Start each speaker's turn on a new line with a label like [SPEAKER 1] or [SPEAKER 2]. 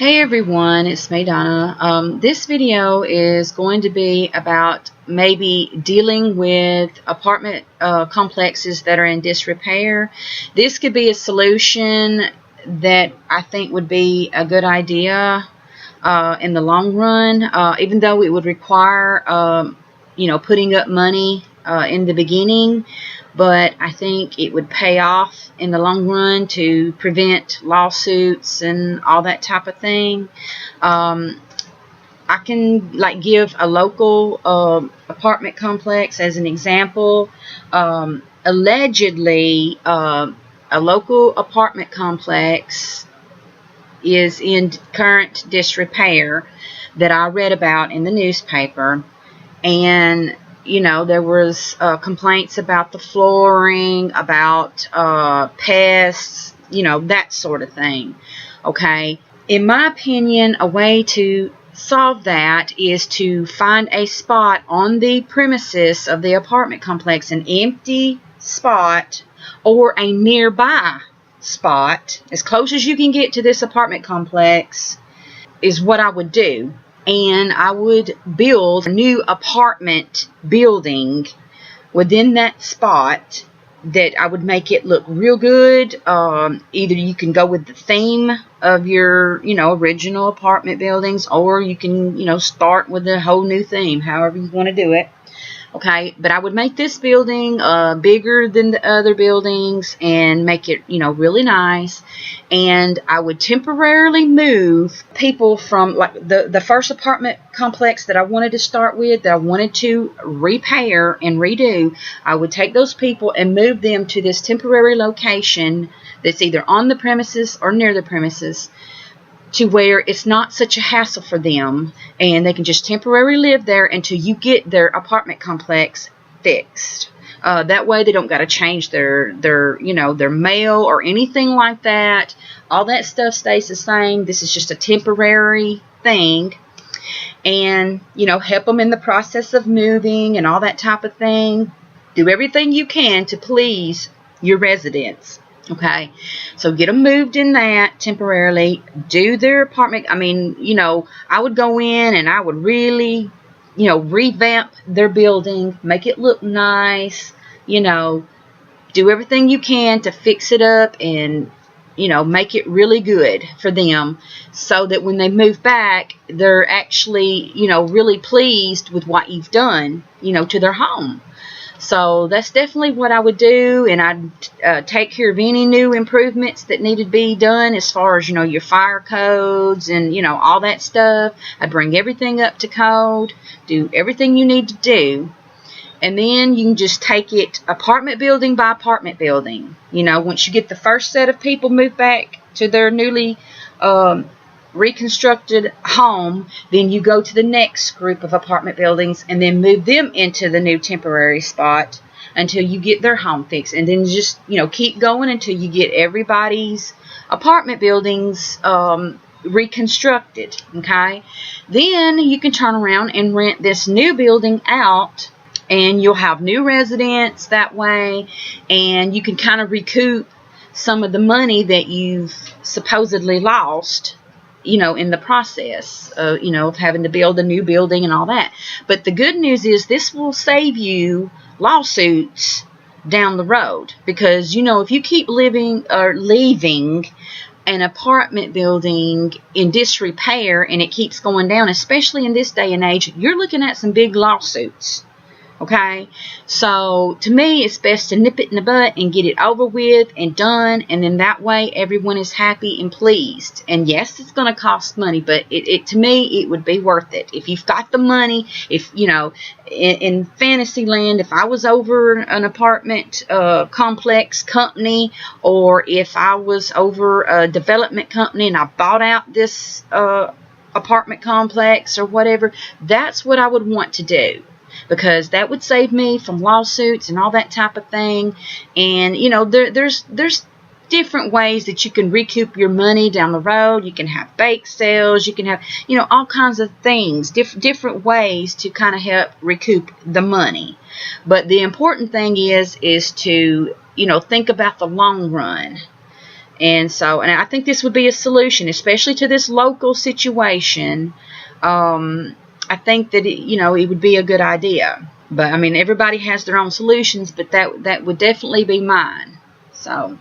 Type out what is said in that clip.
[SPEAKER 1] Hey everyone, it's me, Donna. This video is going to be about maybe dealing with apartment complexes that are in disrepair. This could be a solution that I think would be a good idea in the long run, even though it would require putting up money in the beginning. But I think it would pay off in the long run to prevent lawsuits and all that type of thing. I can give a local apartment complex as an example. Allegedly, a local apartment complex is in current disrepair that I read about in the newspaper, and there was complaints about the flooring, about pests, that sort of thing. Okay, in my opinion, a way to solve that is to find a spot on the premises of the apartment complex, an empty spot or a nearby spot, as close as you can get to this apartment complex, is what I would do. And I would build a new apartment building within that spot that I would make it look real good. Either you can go with the theme of your, original apartment buildings, or you can, start with a whole new theme, however you want to do it. Okay, but I would make this building bigger than the other buildings and make it, really nice. And I would temporarily move people from, the first apartment complex that I wanted to start with, that I wanted to repair and redo. I would take those people and move them to this temporary location that's either on the premises or near the premises, to where it's not such a hassle for them, and they can just temporarily live there until you get their apartment complex fixed. That way they don't got to change their mail or anything like that. All that stuff stays the same. This is just a temporary thing. And, help them in the process of moving and all that type of thing. Do everything you can to please your residents. Okay, so get them moved in that temporarily. Do their apartment. I would go in and I would really, revamp their building, make it look nice. Do everything you can to fix it up and, make it really good for them, so that when they move back, they're actually, really pleased with what you've done, to their home. So that's definitely what I would do, and I'd take care of any new improvements that needed to be done as far as, your fire codes and, all that stuff. I'd bring everything up to code, do everything you need to do, and then you can just take it apartment building by apartment building. Once you get the first set of people moved back to their newly reconstructed home, then you go to the next group of apartment buildings and then move them into the new temporary spot until you get their home fixed, and then just keep going until you get everybody's apartment buildings reconstructed. Okay, then you can turn around and rent this new building out, and you'll have new residents that way, and you can kind of recoup some of the money that you've supposedly lost in the process of having to build a new building and all that. But the good news is this will save you lawsuits down the road, because if you keep living or leaving an apartment building in disrepair and it keeps going down, especially in this day and age, you're looking at some big lawsuits. Okay, so to me, it's best to nip it in the butt and get it over with and done, and then that way everyone is happy and pleased. And yes, it's going to cost money, but to me, it would be worth it. If you've got the money, if, in fantasy land, if I was over an apartment complex company, or if I was over a development company and I bought out this apartment complex or whatever, that's what I would want to do, because that would save me from lawsuits and all that type of thing. And there's different ways that you can recoup your money down the road. You can have bake sales, you can have all kinds of things, different ways to kind of help recoup the money. But the important thing is to think about the long run. And I think this would be a solution, especially to this local situation. I think that it would be a good idea. But I mean, everybody has their own solutions, but that would definitely be mine. So.